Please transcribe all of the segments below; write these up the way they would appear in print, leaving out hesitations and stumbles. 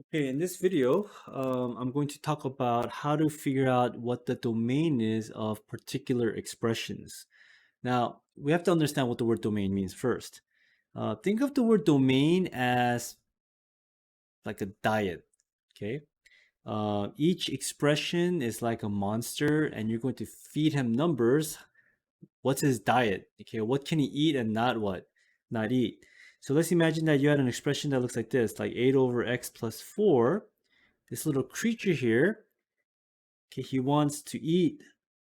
Okay, in this video, I'm going to talk about how to figure out what the domain is of particular expressions. Now, we have to understand what the word domain means first. Think of the word domain as like a diet, okay? Each expression is like a monster, and you're going to feed him numbers. What's his diet? Okay, what can he eat and not what? Not eat. So let's imagine that you had an expression that looks like this, like 8 over x plus 4. This little creature here, okay, he wants to eat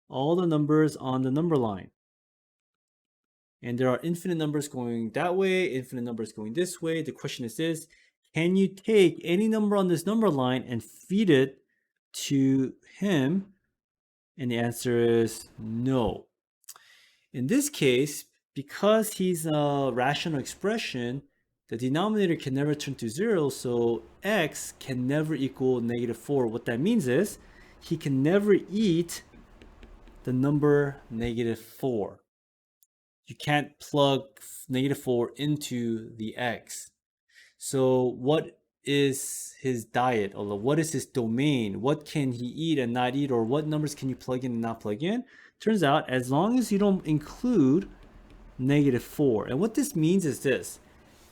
all the numbers on the number line. And there are infinite numbers going that way, infinite numbers going this way. The question is this, can you take any number on this number line and feed it to him? And the answer is no. In this case, because he's a rational expression, the denominator can never turn to 0, so x can never equal -4. What that means is he can never eat the number -4. You can't plug -4 into the x. So what is his diet, or what is his domain? What can he eat and not eat, or what numbers can you plug in and not plug in? Turns out, as long as you don't include -4. And what this means is this: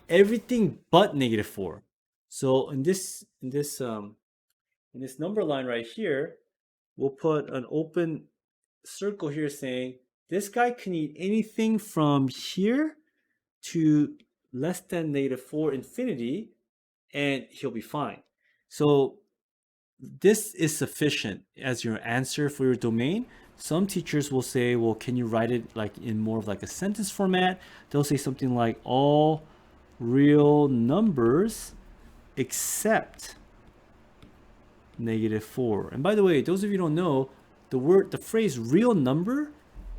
everything but -4. So in this number line right here, we'll put an open circle here saying this guy can eat anything from here to less than -4 infinity, and he'll be fine. So this is sufficient as your answer for your domain. Some teachers will say, well, can you write it like in more of like a sentence format? They'll say something like all real numbers except -4. And by the way, those of you who don't know, the phrase real number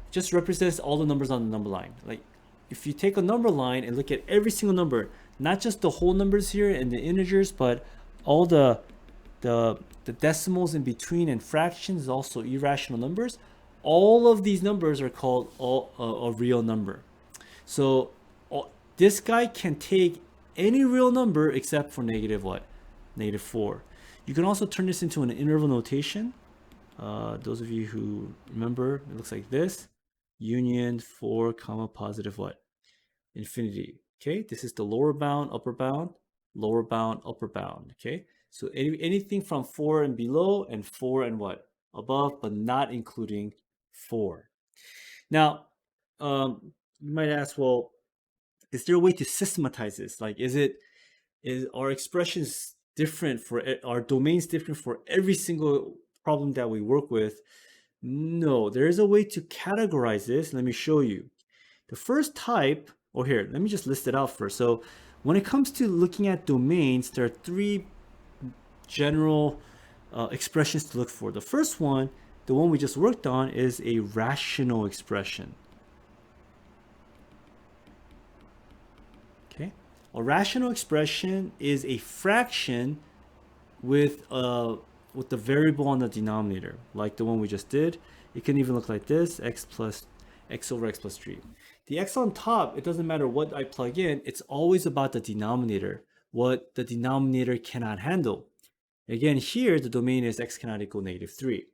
just represents all the numbers on the number line. Like if you take a number line and look at every single number, not just the whole numbers here and the integers, but all the decimals in between and fractions, also irrational numbers, all of these numbers are called a real number. So this guy can take any real number except for negative what? -4. You can also turn this into an interval notation. Those of you who remember, it looks like this. Union 4 comma positive what? Infinity. Okay, this is the lower bound, upper bound, lower bound, upper bound. Okay, so anything from 4 and below and 4 and what? Above, but not including 4. Now, you might ask, well, is there a way to systematize this? Like, is our expressions different for our domains different for every single problem that we work with? No, there is a way to categorize this. Let me show you. The first type, or here, let me just list it out first. So when it comes to looking at domains, there are three general expressions to look for. The first one, the one we just worked on, is a rational expression. Okay, a rational expression is a fraction with the variable on the denominator, like the one we just did. It can even look like this: x over x plus 3. The x on top, it doesn't matter what I plug in, it's always about the denominator, what the denominator cannot handle. Again, here the domain is x cannot equal -3.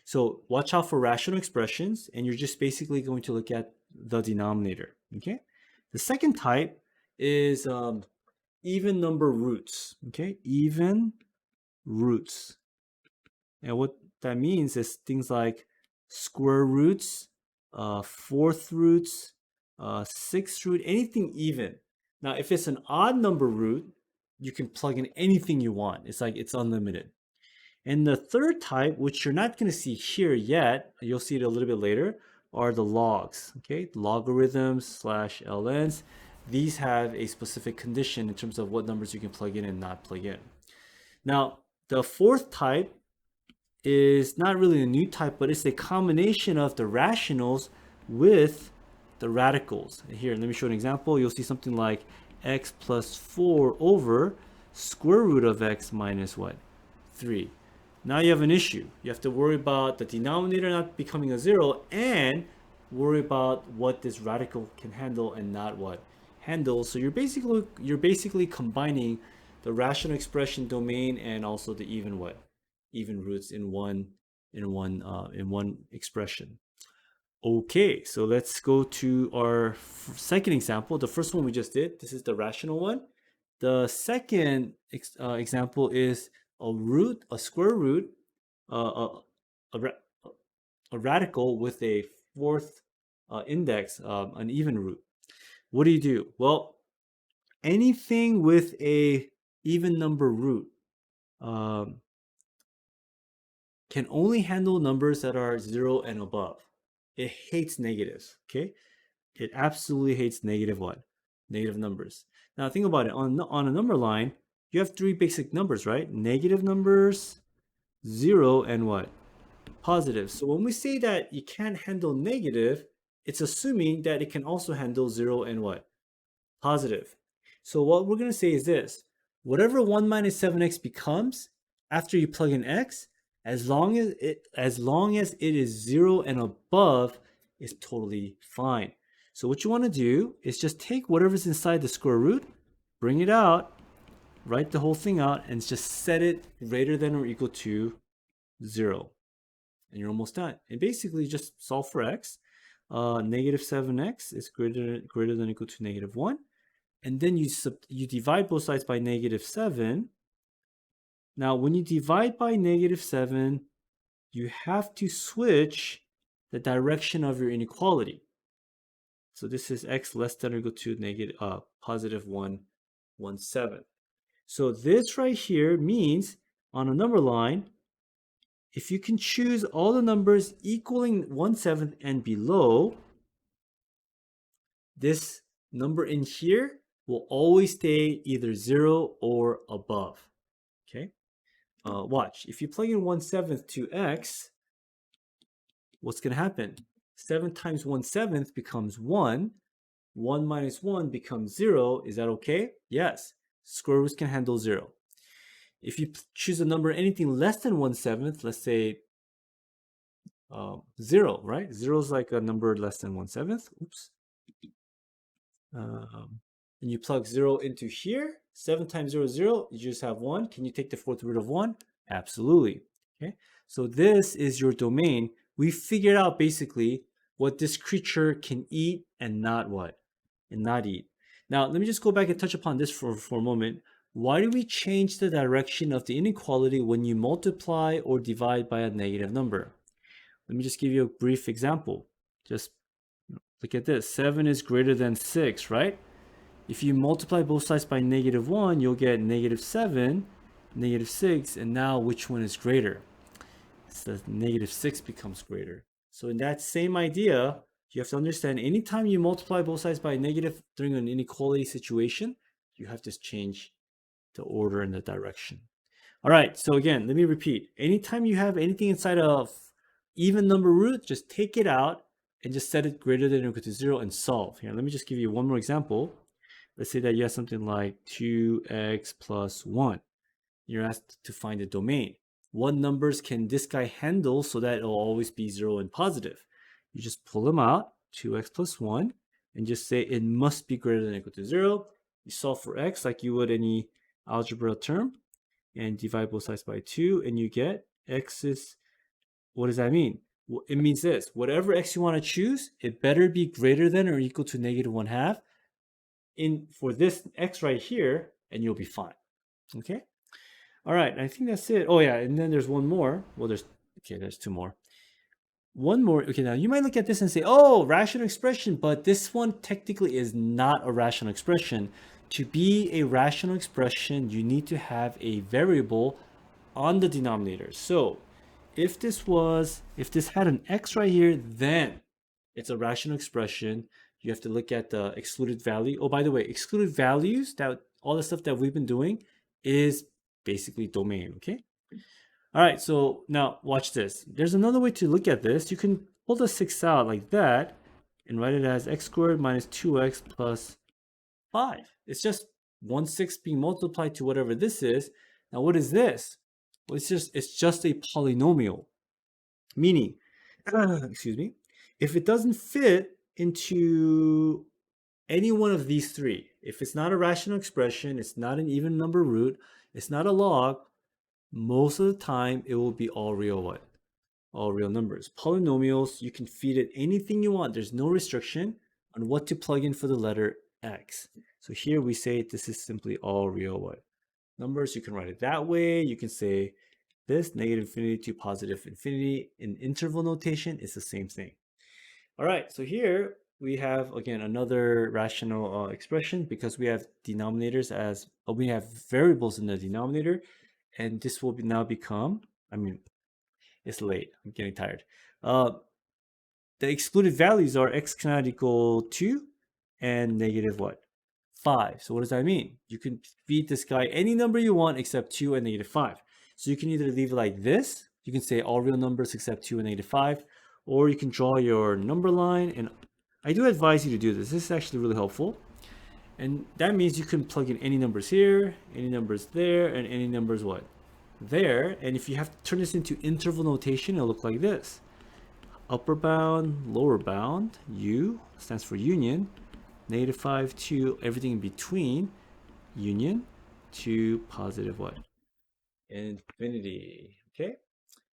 So watch out for rational expressions, and you're just basically going to look at the denominator. Okay. The second type is even number roots. Okay, even roots. And what that means is things like square roots, fourth roots, sixth root, anything even. Now, if it's an odd number root, you can plug in anything you want. It's like it's unlimited. And the third type, which you're not going to see here yet, you'll see it a little bit later, are the logs. Okay, logarithms slash ln's. These have a specific condition in terms of what numbers you can plug in and not plug in. Now, the fourth type is not really a new type, but it's a combination of the rationals with the radicals. Here, let me show an example. You'll see something like x plus 4 over square root of x minus what? 3. Now you have an issue. You have to worry about the denominator not becoming a 0 and worry about what this radical can handle and not what handle. So you're basically combining the rational expression domain and also the even roots in one expression. Okay, so let's go to our second example. The first one we just did, this is the rational one. The second example is a square root, uh, a, a, a radical with a fourth index, an even root. What do? Well, anything with a even number root um, can only handle numbers that are 0 and above. It hates negatives, okay? It absolutely hates negative what? Negative numbers. Now think about it. On a number line, you have three basic numbers, right? Negative numbers, 0, and what? Positive. So when we say that you can't handle negative, it's assuming that it can also handle 0 and what? Positive. So what we're going to say is this. Whatever 1 minus 7x becomes after you plug in x, as long as it is 0 and above, is totally fine. So what you want to do is just take whatever's inside the square root, bring it out, write the whole thing out, and just set it greater than or equal to 0. And you're almost done. And basically just solve for x. Negative 7x is greater than or equal to negative 1. And then you divide both sides by negative 7. Now, when you divide by negative 7, you have to switch the direction of your inequality. So this is x less than or equal to positive 1, 1, 7. So this right here means on a number line, if you can choose all the numbers equaling 1/7 and below, this number in here will always stay either 0 or above. Okay? Watch. If you plug in 1/7 to x, what's going to happen? 7 times 1/7 becomes 1. 1 minus 1 becomes 0. Is that okay? Yes. Square roots can handle 0. If you choose a number anything less than 1/7, let's say 0, right? 0 is like a number less than 1/7. Oops. And you plug 0 into here. 7 times 0 is 0. You just have 1. Can you take the fourth root of 1? Absolutely. Okay. So this is your domain. We figured out basically what this creature can eat and not what? And not eat. Now, let me just go back and touch upon this for a moment. Why do we change the direction of the inequality when you multiply or divide by a negative number? Let me just give you a brief example. Just look at this. 7 is greater than 6, right? If you multiply both sides by negative 1, you'll get negative 7, negative 6, and now which one is greater? So negative 6 becomes greater. So in that same idea, you have to understand anytime you multiply both sides by negative during an inequality situation, you have to change the order and the direction. All right, so again, let me repeat. Anytime you have anything inside of even number root, just take it out and just set it greater than or equal to 0 and solve. Here, let me just give you one more example. Let's say that you have something like 2x plus 1. You're asked to find the domain. What numbers can this guy handle so that it'll always be 0 and positive? You just pull them out, 2x plus 1, and just say it must be greater than or equal to 0. You solve for x like you would any algebra term, and divide both sides by 2, and you get x is, what does that mean? Well, it means this. Whatever x you want to choose, it better be greater than or equal to negative 1/2 for this x right here, and you'll be fine. Okay? All right, I think that's it. Oh yeah, and then there's one more. Well, there's two more. One more. Okay, now you might look at this and say, oh, rational expression, but this one technically is not a rational expression. To be a rational expression, you need to have a variable on the denominator. So if this had an x right here, then it's a rational expression. You have to look at the excluded value. Oh, by the way, excluded values, that all the stuff that we've been doing is basically domain, okay? All right, so now watch this. There's another way to look at this. You can pull the 6 out like that and write it as x squared minus 2x plus 5. It's just 1/6 being multiplied to whatever this is. Now, what is this? Well, it's just a polynomial, meaning, excuse me, if it doesn't fit into any one of these three, If it's not a rational expression, it's not an even number root, it's not a log, most of the time it will be all real what? All real numbers. Polynomials, you can feed it anything you want. There's no restriction on what to plug in for the letter x. So here we say this is simply all real what? Numbers. You can write it that way. You can say this, negative infinity to positive infinity. In interval notation, it's the same thing. All right, so here we have, again, another rational expression because we have denominators as, we have variables in the denominator, and this will now become, it's late, I'm getting tired. The excluded values are x cannot equal 2 and negative what? 5. So what does that mean? You can feed this guy any number you want except 2 and negative 5. So you can either leave it like this, you can say all real numbers except 2 and negative 5, or you can draw your number line, and I do advise you to do this. This is actually really helpful. And that means you can plug in any numbers here, any numbers there, and any numbers what? There. And if you have to turn this into interval notation, it'll look like this. Upper bound, lower bound, U stands for union, negative 5 to everything in between, union to positive what? Infinity. Okay?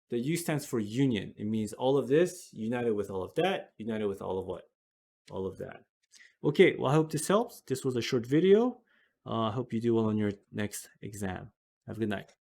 The U stands for union. It means all of this united with all of that, united with all of what? All of that. Okay, well, I hope this helps. This was a short video. I hope you do well on your next exam. Have a good night.